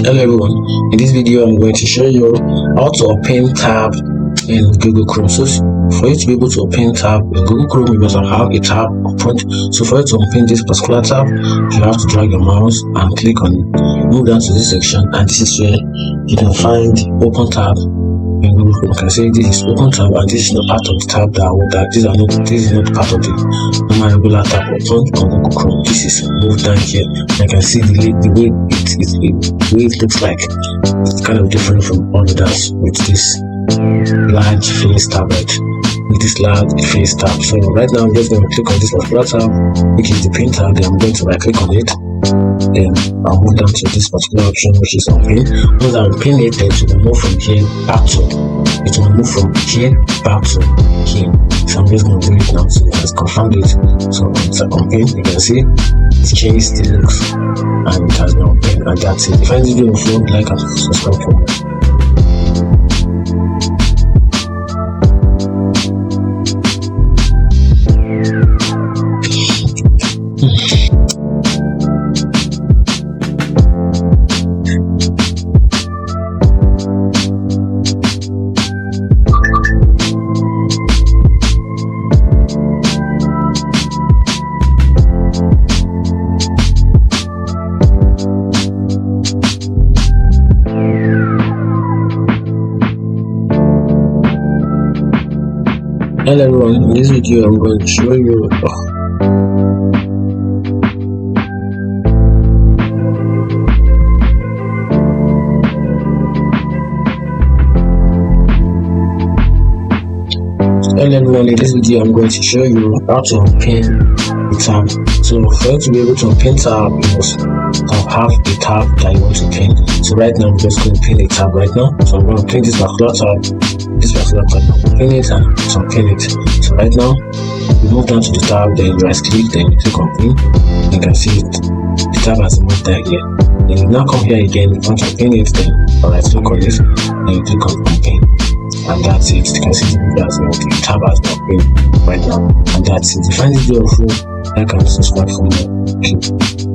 Hello everyone, in this video I'm going to show you how to open tab in Google Chrome. So for you to be able to open tab in Google Chrome, you must have a tab opened. So for you to open this particular tab, you have to drag your mouse and click on it, move down to this section, and this is where you can find open tab in Google Chrome. You can say this is open tab, and this is not part of the tab this is not part of the normal regular tab open on Google Chrome. This is moved down here. I can see the way it looks like. It's kind of different from all others with this large face tab, right? With this large face tab. So right now I'm just going to click on this particular tab, which is the pin tab. Then I'm going to right click on it. Then I'll move down to this particular option, which is unpin. Once I unpin it, then it will move from here back to here. So I'm just going to do it now. So it has confirmed it. So it's unpin. You can see it's changed the looks and it has been unpinned, and that's it. If I did you phone, like and subscribe for more. Hello everyone, in this video I'm going to show you how to unpin the tab. So for you to be able to unpin tab, you must have a tab that you want to pin. So right now I'm just going to pin a tab right now. So I'm going to pin this particular tab, pin it and unpin it. So right now you move down to the tab, then you right click, then you click on pin. You can see it, the tab has moved down here. Then you now come here again, you want to pin it, then right click on it, then you click on unpin, and that's it. You can see the tab has been pinned right now, and that's it. If you find this video helpful, like and subscribe for more.